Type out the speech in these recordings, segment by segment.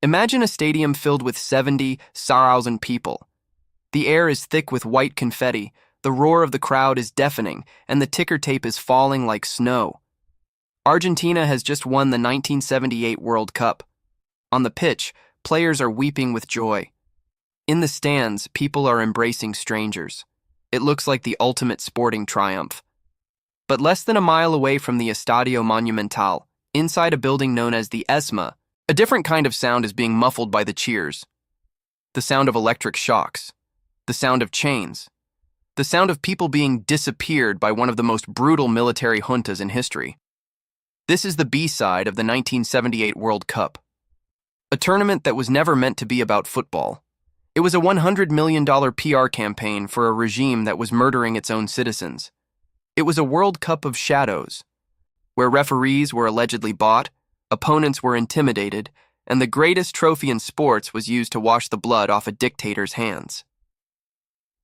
Imagine a stadium filled with 70,000 people. The air is thick with white confetti, the roar of the crowd is deafening, and the ticker tape is falling like snow. Argentina has just won the 1978 World Cup. On the pitch, players are weeping with joy. In the stands, people are embracing strangers. It looks like the ultimate sporting triumph. But less than a mile away from the Estadio Monumental, inside a building known as the ESMA, a different kind of sound is being muffled by the cheers. The sound of electric shocks. The sound of chains. The sound of people being disappeared by one of the most brutal military juntas in history. This is the B-side of the 1978 World Cup. A tournament that was never meant to be about football. It was a $100 million PR campaign for a regime that was murdering its own citizens. It was a World Cup of shadows, where referees were allegedly bought, opponents were intimidated, and the greatest trophy in sports was used to wash the blood off a dictator's hands.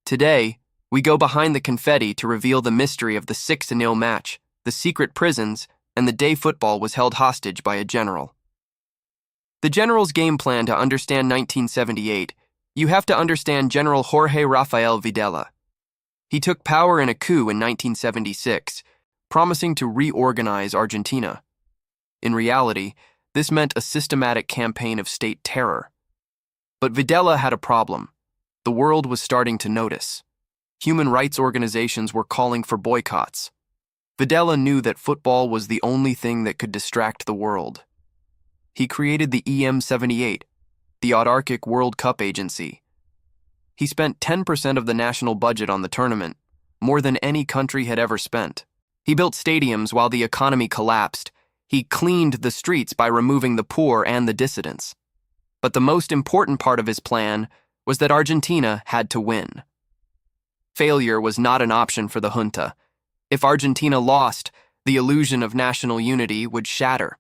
Today, we go behind the confetti to reveal the mystery of the 6-0 match, the secret prisons, and the day football was held hostage by a general. The general's game plan to understand 1978, you have to understand General Jorge Rafael Videla. He took power in a coup in 1976, promising to reorganize Argentina. In reality, this meant a systematic campaign of state terror. But Videla had a problem. The world was starting to notice. Human rights organizations were calling for boycotts. Videla knew that football was the only thing that could distract the world. He created the EM78, the Autarkic World Cup Agency. He spent 10% of the national budget on the tournament, more than any country had ever spent. He built stadiums while the economy collapsed. He cleaned the streets by removing the poor and the dissidents. But the most important part of his plan was that Argentina had to win. Failure was not an option for the junta. If Argentina lost, the illusion of national unity would shatter.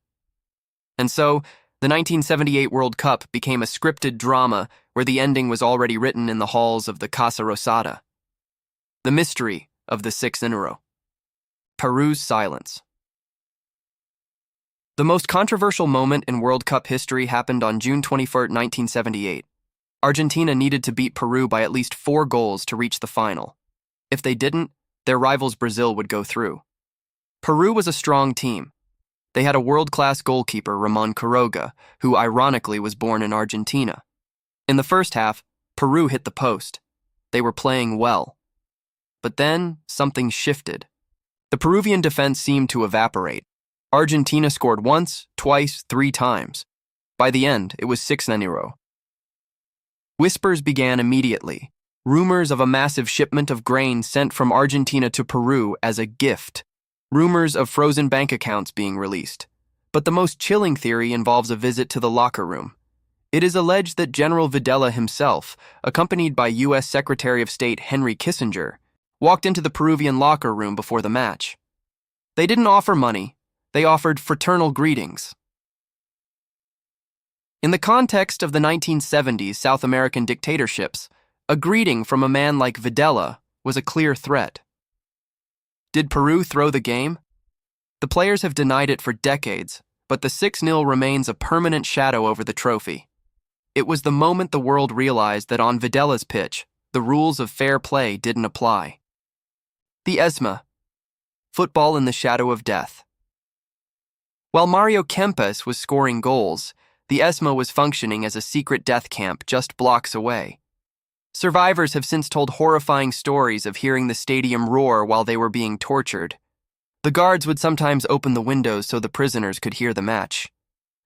And so, the 1978 World Cup became a scripted drama where the ending was already written in the halls of the Casa Rosada. The mystery of the 6-0. Peru's silence. The most controversial moment in World Cup history happened on June 21, 1978. Argentina needed to beat Peru by at least 4 goals to reach the final. If they didn't, their rivals Brazil would go through. Peru was a strong team. They had a world-class goalkeeper, Ramon Quiroga, who ironically was born in Argentina. In the first half, Peru hit the post. They were playing well. But then, something shifted. The Peruvian defense seemed to evaporate. Argentina scored once, twice, 3 times. By the end, it was 6-0. Whispers began immediately. Rumors of a massive shipment of grain sent from Argentina to Peru as a gift. Rumors of frozen bank accounts being released. But the most chilling theory involves a visit to the locker room. It is alleged that General Videla himself, accompanied by U.S. Secretary of State Henry Kissinger, walked into the Peruvian locker room before the match. They didn't offer money. They offered fraternal greetings. In the context of the 1970s South American dictatorships, a greeting from a man like Videla was a clear threat. Did Peru throw the game? The players have denied it for decades, but the 6-0 remains a permanent shadow over the trophy. It was the moment the world realized that on Videla's pitch, the rules of fair play didn't apply. The ESMA. Football in the shadow of death. While Mario Kempes was scoring goals, the ESMA was functioning as a secret death camp just blocks away. Survivors have since told horrifying stories of hearing the stadium roar while they were being tortured. The guards would sometimes open the windows so the prisoners could hear the match.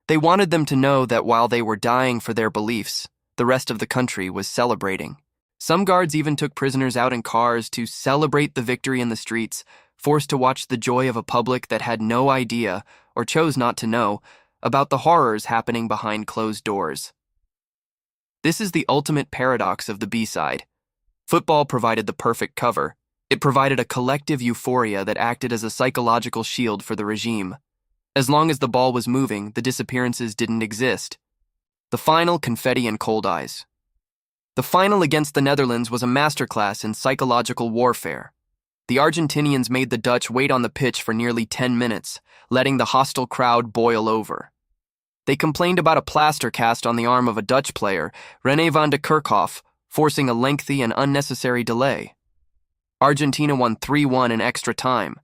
They wanted them to know that while they were dying for their beliefs, the rest of the country was celebrating. Some guards even took prisoners out in cars to celebrate the victory in the streets, forced to watch the joy of a public that had no idea, or chose not to know, about the horrors happening behind closed doors. This is the ultimate paradox of the B-side. Football provided the perfect cover. It provided a collective euphoria that acted as a psychological shield for the regime. As long as the ball was moving, the disappearances didn't exist. The final, confetti and cold eyes. The final against the Netherlands was a masterclass in psychological warfare. The Argentinians made the Dutch wait on the pitch for nearly 10 minutes, letting the hostile crowd boil over. They complained about a plaster cast on the arm of a Dutch player, René van de Kerkhoff, forcing a lengthy and unnecessary delay. Argentina won 3-1 in extra time.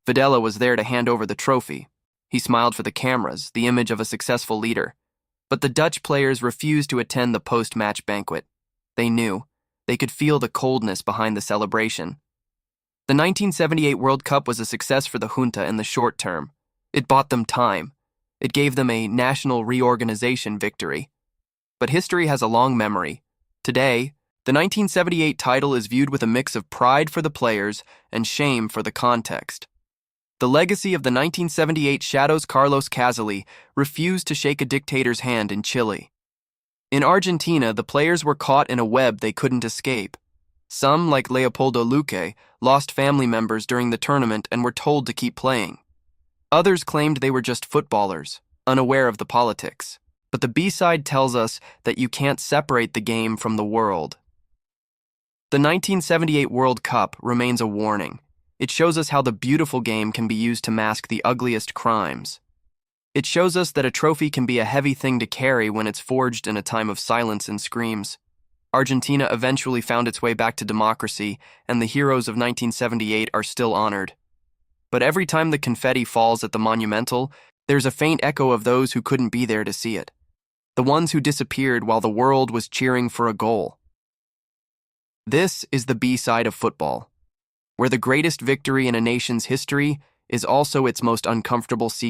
Videla was there to hand over the trophy. He smiled for the cameras, the image of a successful leader. But the Dutch players refused to attend the post-match banquet. They knew. They could feel the coldness behind the celebration. The 1978 World Cup was a success for the junta in the short term. It bought them time. It gave them a national reorganization victory. But history has a long memory. Today, the 1978 title is viewed with a mix of pride for the players and shame for the context. The legacy of the 1978 shadows Carlos Caselli refused to shake a dictator's hand in Chile. In Argentina, the players were caught in a web they couldn't escape. Some, like Leopoldo Luque, lost family members during the tournament and were told to keep playing. Others claimed they were just footballers, unaware of the politics. But the B-side tells us that you can't separate the game from the world. The 1978 World Cup remains a warning. It shows us how the beautiful game can be used to mask the ugliest crimes. It shows us that a trophy can be a heavy thing to carry when it's forged in a time of silence and screams. Argentina eventually found its way back to democracy, and the heroes of 1978 are still honored. But every time the confetti falls at the Monumental, there's a faint echo of those who couldn't be there to see it. The ones who disappeared while the world was cheering for a goal. This is the B-side of football, where the greatest victory in a nation's history is also its most uncomfortable secret.